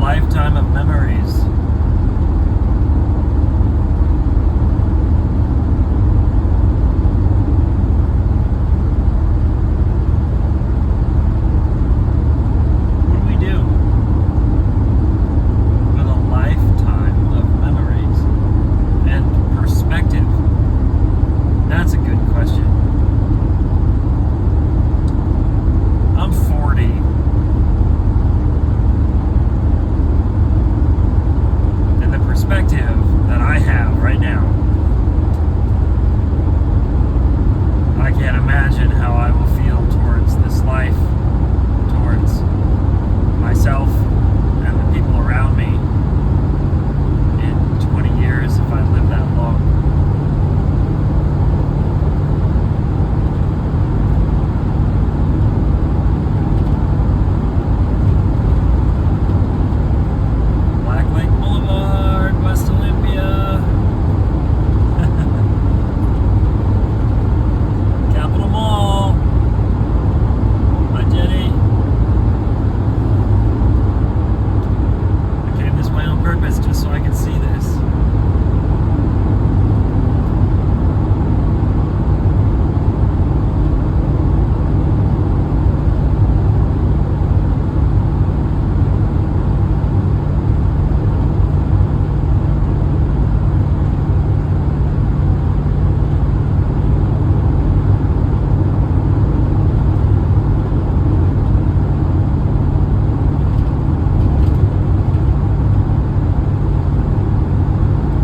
lifetime of memories. What do we do with a lifetime of memories and perspective? That's a good question. I'm 40. And the perspective that I have right now, I can't imagine how I will feel towards this life, towards myself and the people around me in 20 years if I live that long. Black Lake Boulevard, West Olympia. Capitol Mall. Hi, Jenny. I came this way on purpose just so I could see this.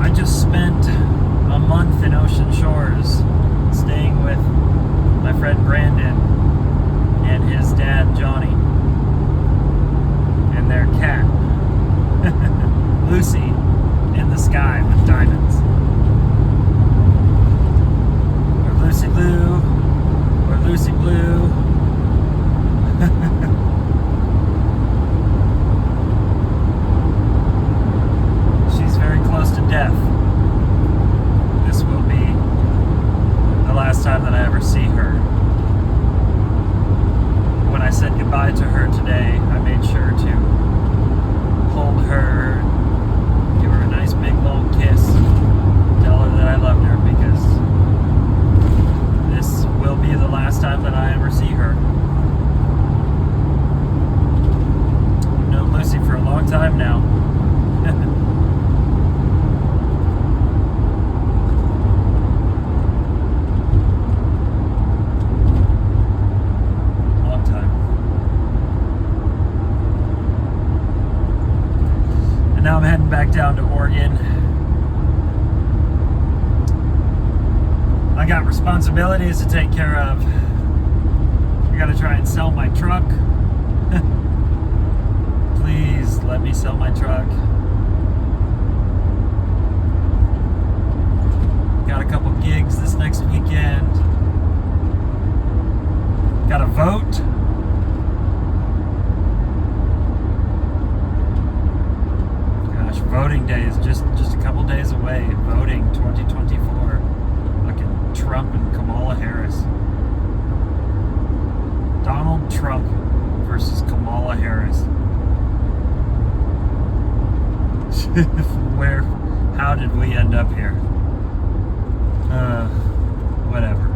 I just spent a month in Ocean Shores staying with my friend Brandon and his dad Johnny and their cat Lucy in the sky with diamonds. Or Lucy Lou, or Lucy Blue. She's very close to death. This will be the last time that I ever see her. When I said goodbye to her today, I made sure to hold her, give her a nice big long kiss, tell her that I loved her, because this will be the last time that I ever see her. I've known Lucy for a long time now. Long time. And now I'm heading back down to Oregon. I got responsibilities to take care of. I gotta try and sell my truck. Please let me sell my truck. Got a couple gigs this next weekend. Got a vote. Gosh, voting day is just a couple days away. Voting 2024. Fucking Trump and Kamala Harris. Donald Trump versus Kamala Harris. How did we end up here? Whatever.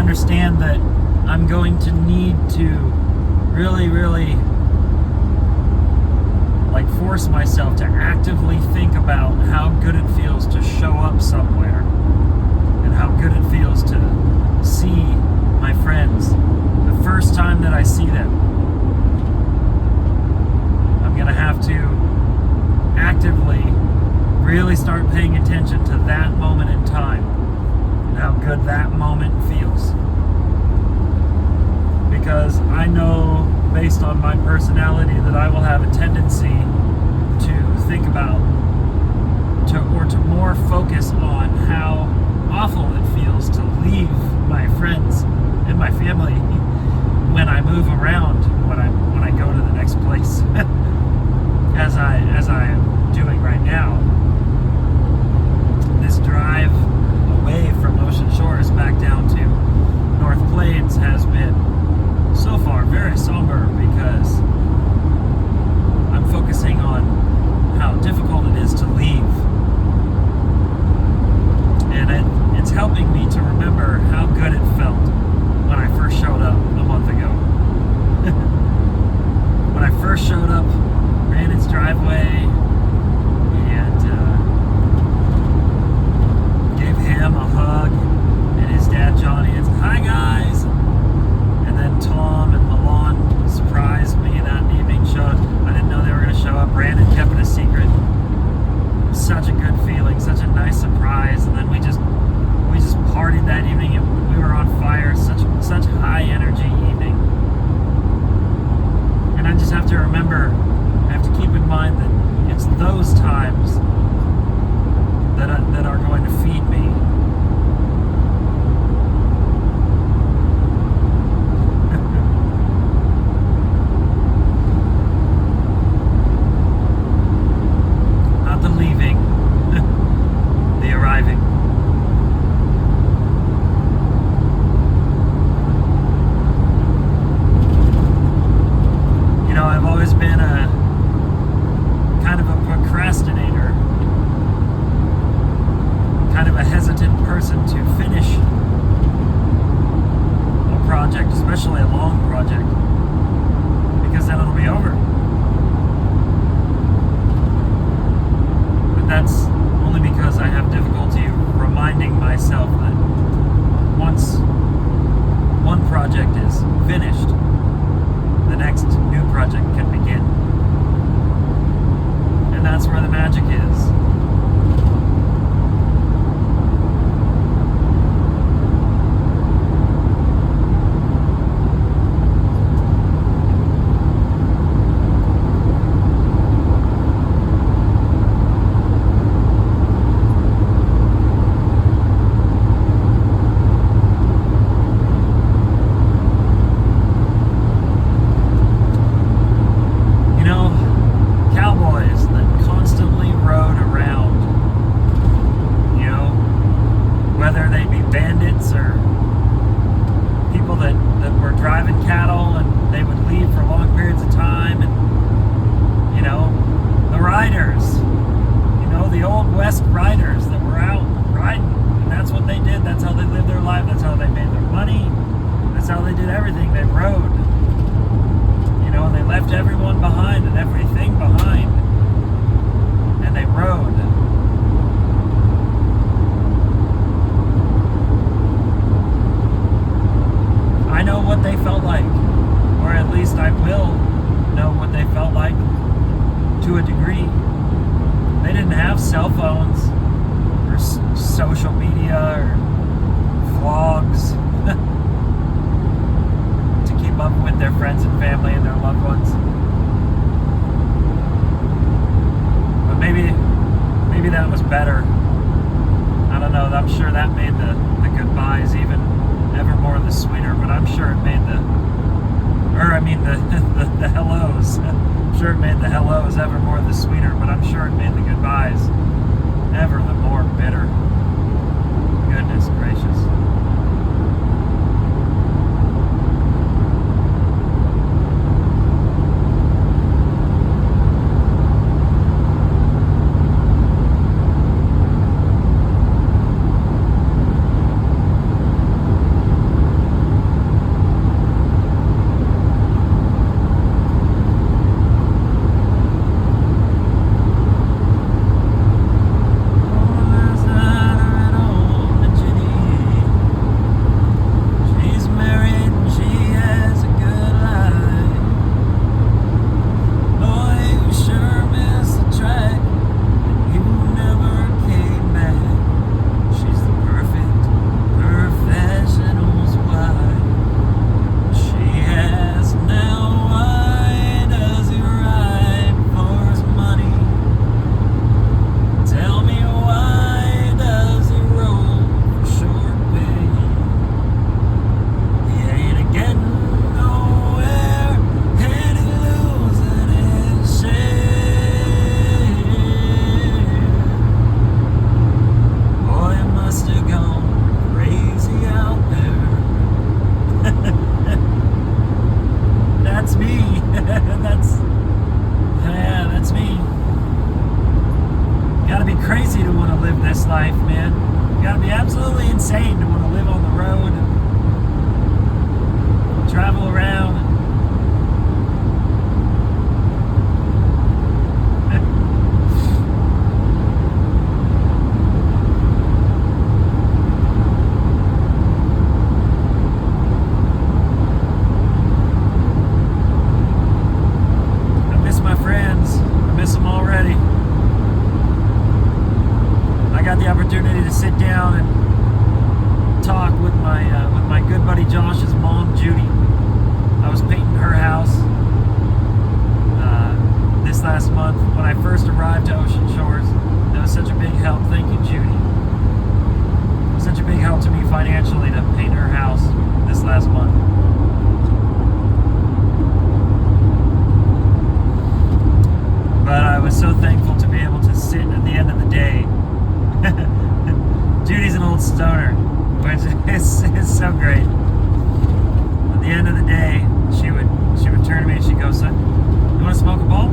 understand that I'm going to need to really, like force myself to actively think about how good it feels to show up somewhere and how good it feels to see my friends the first time that I see them. I'm going to have to actively really start paying attention to that moment in time and how good that moment feels. Because I know, based on my personality, that I will have a tendency to think about or to more focus on how awful it feels to leave my friends and my family when I move around, when I go to the next place, as I am doing right now. This drive away from Ocean Shores back down to North Plains has been so far very somber, because I'm focusing on how difficult it is to leave, and it's helping me to remember how good it felt when I first showed up a month ago. When I first showed up, ran its driveway, and gave him a hug, and his dad Johnny, and said, "Hi guys." And then Tom and Milan surprised me that evening. I didn't know they were going to show up. Brandon kept it a secret. It was such a good feeling, such a nice surprise. And then we just partied that evening, and we were on fire. Such high energy evening. And I just have to remember, I have to keep in mind that it's those times that are going to feed me. Especially a long project, because then it'll be over. But that's only because I have difficulty reminding myself that once one project is finished, the next new project can begin. And that's where the magic is. Cowboys that constantly rode around, whether they be bandits or people that were driving cattle, and they would leave for long periods of time, and the riders, the old West riders that were out riding, and that's what they did. That's how they lived their life. That's how they made their money. That's how they did everything. They rode. And they left everyone behind and everything behind, and they rode. I know what they felt like, or at least I will know what they felt like to a degree. They didn't have cell phones or social media or vlogs up with their friends and family and their loved ones. But maybe that was better. I don't know. I'm sure that made the goodbyes even ever more the sweeter, but I'm sure it made the hellos. I'm sure it made the hellos ever more the sweeter, but I'm sure it made the goodbyes ever the more bitter. Goodness gracious. live this life, man. You gotta be absolutely insane to want to live on the road and travel around. Opportunity to sit down and talk with my good buddy Josh's mom, Judy. I was painting her house this last month when I first arrived to Ocean Shores. That was such a big help. Thank you, Judy. Such a big help to me financially to paint her house this last month. But I was so thankful to be able to sit at the end of the day. Judy's an old stoner, which is so great. At the end of the day, she would turn to me and she'd go, "Son, you want to smoke a bowl?"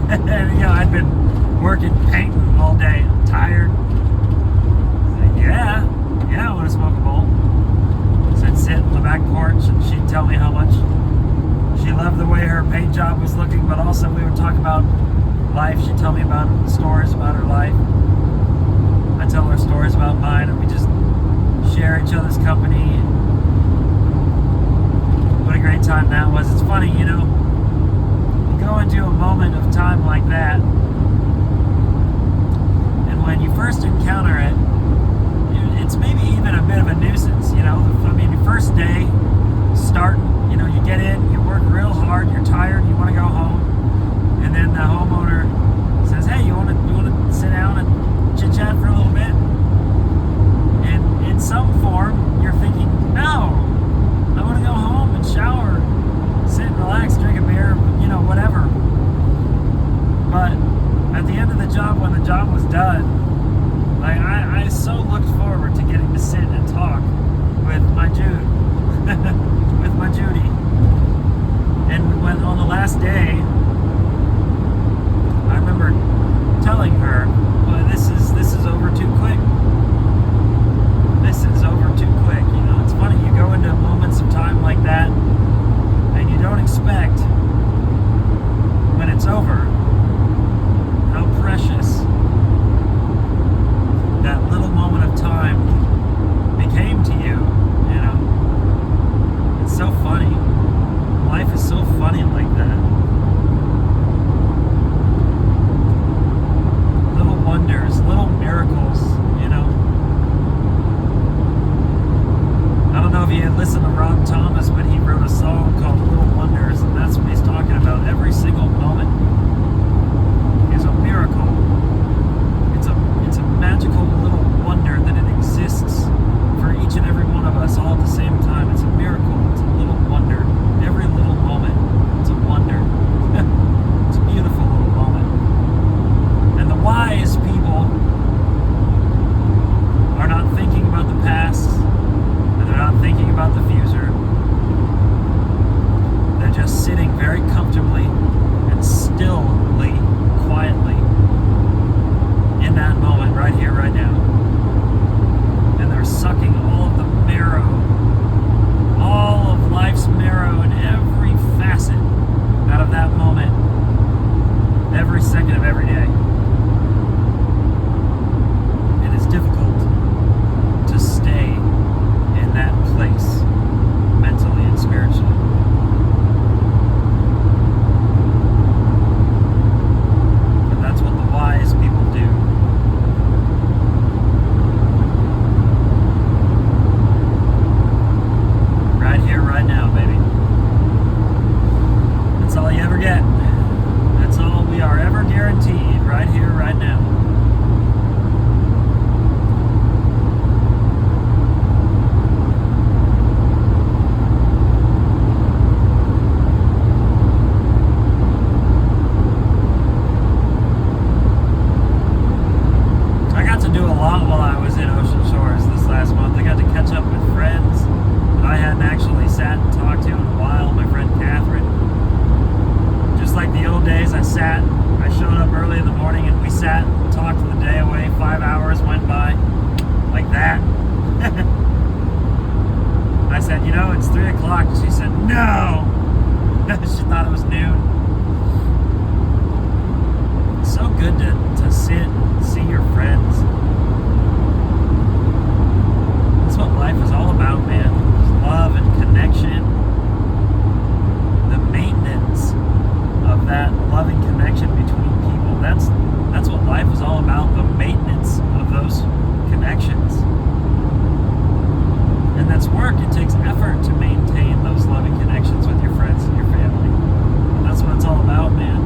And I'd been working painting all day. I'm tired. I'd say, yeah, I want to smoke a bowl. So I'd sit on the back porch and she'd tell me how much she loved the way her paint job was looking, but also we would talk about life. She'd tell me about stories about her life. I tell her stories about mine, and we just share each other's company. What a great time that was. It's funny, you go into a moment of time like that, and when you first encounter it, it's maybe even a bit of a nuisance, I mean, your first day, starting, you get in, you work real hard, you're tired, you want to go home, and then the homeowner says, "Hey, you want to sit down and chit-chat for a little bit?" And in some form, you're thinking, "No, I want to go home and shower, sit and relax, drink a beer, whatever." But at the end of the job, when the job was done, I so looked forward to getting to sit and talk with my Jude, with my Judy. And when on the last day, I remember telling her, "Well, this is over too quick. This is over too quick." It's funny, you go into moments of time like that and you don't expect when it's over how precious that little moment of time became to you. It's so funny. Life is so funny like that. Wonders, little miracles, I don't know if you listen to Rob Thomas, but he wrote a song called Little Wonders, and that's what he's talking about. Every single moment is a miracle. It's a magical little wonder that it exists for each and every one of us all at the same time. It's a miracle. It's a little wonder. Every little moment, it's a wonder. It's a beautiful little moment. And the wise people are not thinking about the past, and they're not thinking about the future. They're just sitting very comfortably and stillly, quietly in that moment, right here, right now. And they're sucking all of the marrow, all of life's marrow and every facet out of that moment, every second of every day. Difficult to stay in that place mentally and spiritually. But that's what the wise people do. Right here, right now, baby. That's all you ever get. That's all we are ever guaranteed, right here, right now. sat. I showed up early in the morning and we sat and talked good to sit and see your friends. That's what life is all about, man. Love and connection. The maintenance of that loving connection between people. That's what life is all about, the maintenance of those connections. And that's work. It takes effort to maintain those loving connections with your friends and your family. And that's what it's all about, man.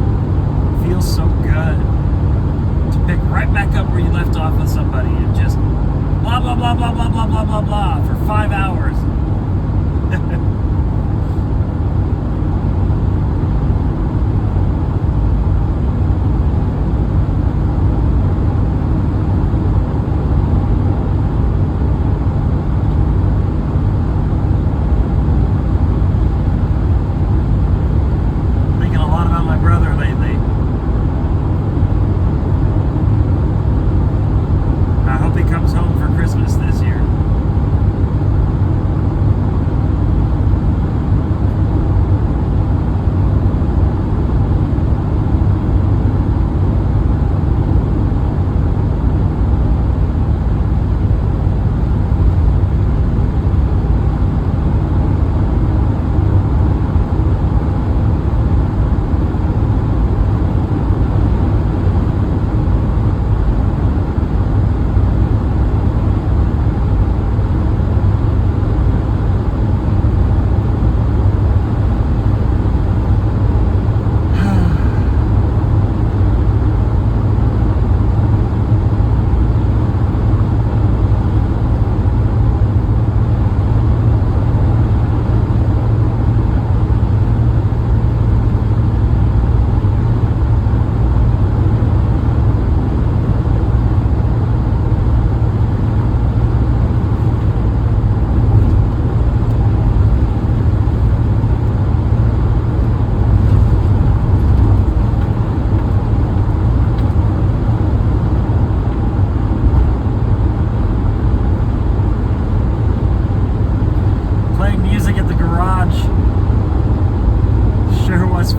It feels so good to pick right back up where you left off with somebody and just blah, blah, blah, blah, blah, blah, blah, blah, blah for 5 hours.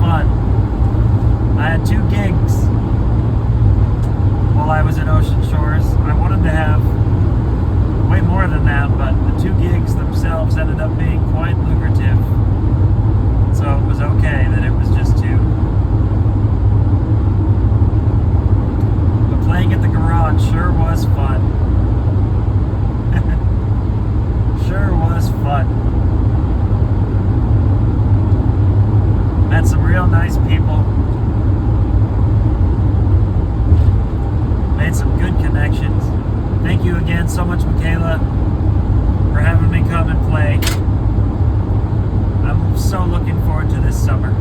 Fun. I had 2 gigs while I was in Ocean Shores. I wanted to have way more than that, but the 2 gigs themselves ended up being quite lucrative. So it was okay that it was just 2. But playing at the garage sure was fun. Sure was fun. Met some real nice people. Made some good connections. Thank you again so much, Michaela, for having me come and play. I'm so looking forward to this summer,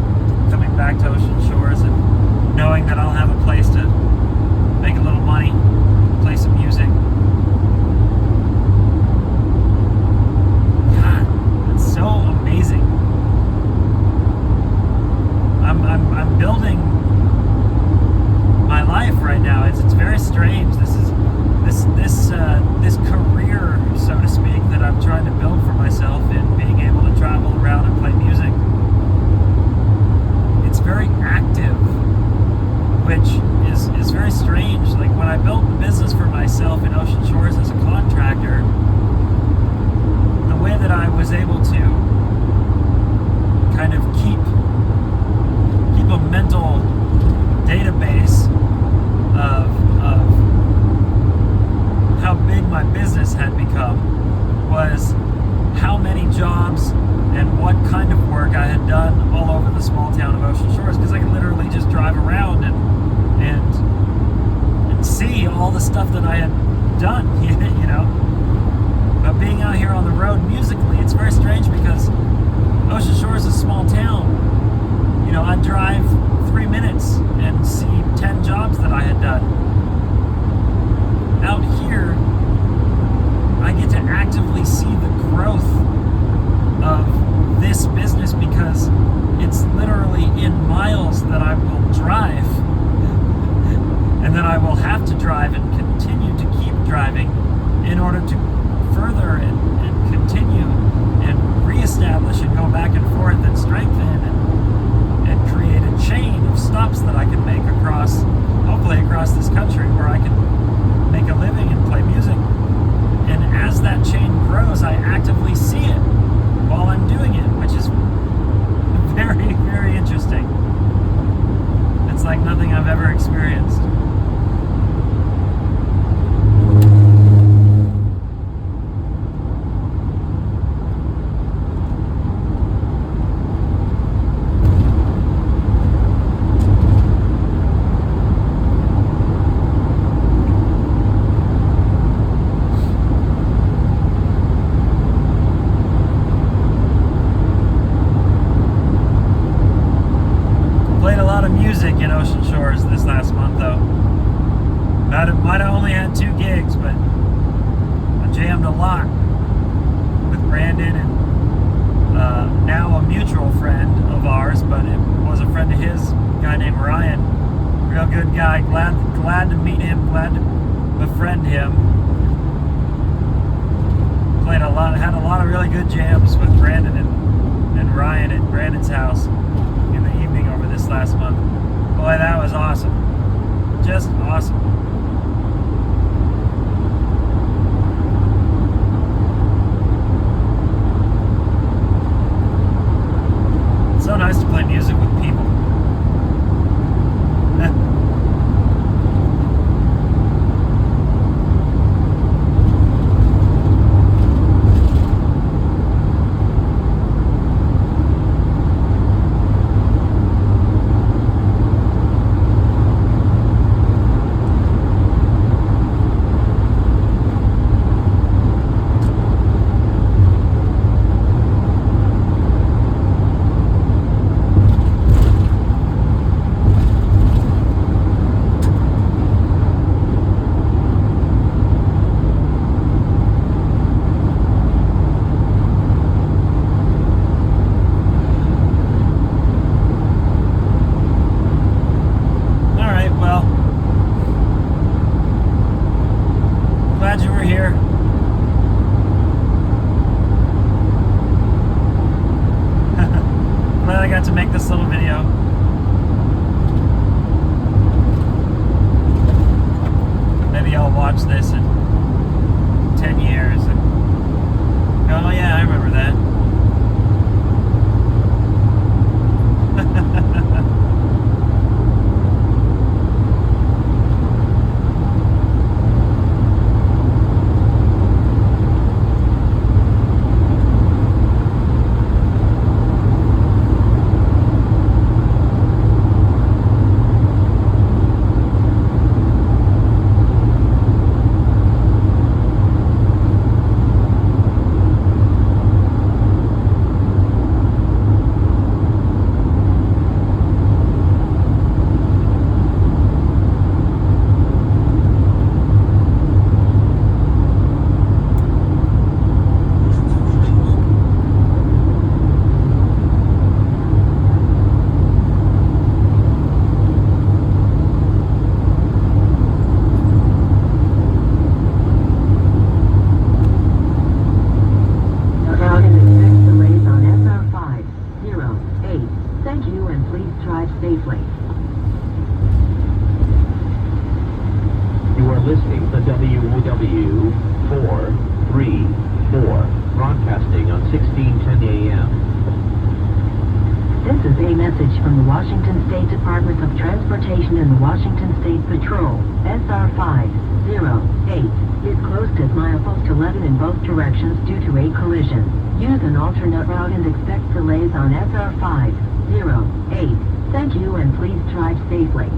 coming back to Ocean Shores and knowing that I'll have a place to make a little money, play some music. God, it's so amazing. I'm building my life right now. It's very strange. This career, so to speak, that I'm trying to build for myself in being able to travel around and play music. It's very active, which is very strange. Like when I built the business for myself in Ocean Shores as a contractor, the way that I was able to kind of keep a mental database of how big my business had become was how many jobs and what kind of work I had done all over the small town of Ocean Shores, because I could literally just drive around and see all the stuff that I had done, you know. But being out here on the road musically, it's very strange because Ocean Shores is a small town. You know, I'd drive 3 minutes and see 10 jobs that I had done. Out here, I get to actively see the growth of this business because it's literally in miles that I will drive and that I will have to drive and continue to keep driving in order to further and continue and reestablish and go back and forth and strengthen and create a chain of stops that I can make hopefully across ever experienced. Played a lot of music in Ocean Shores this last month, though. Might have only had 2 gigs, but I jammed a lot with Brandon and now a mutual friend of ours, but it was a friend of his, a guy named Ryan. Real good guy. Glad to meet him. Glad to befriend him. Had a lot of really good jams with Brandon and Ryan at Brandon's house in the evening over this last month. Boy, that was awesome. Just awesome. It's so nice to play music with people. Glad you were here. Glad I got to make this little video. Maybe I'll watch this in 10 years and go, oh yeah, I remember that. Safely. You are listening to WOW 434, broadcasting on 1610 AM. This is a message from the Washington State Department of Transportation and the Washington State Patrol. SR 508 is closed at milepost 11 in both directions due to a collision. Use an alternate route and expect delays on SR 508. Thank you and please drive safely.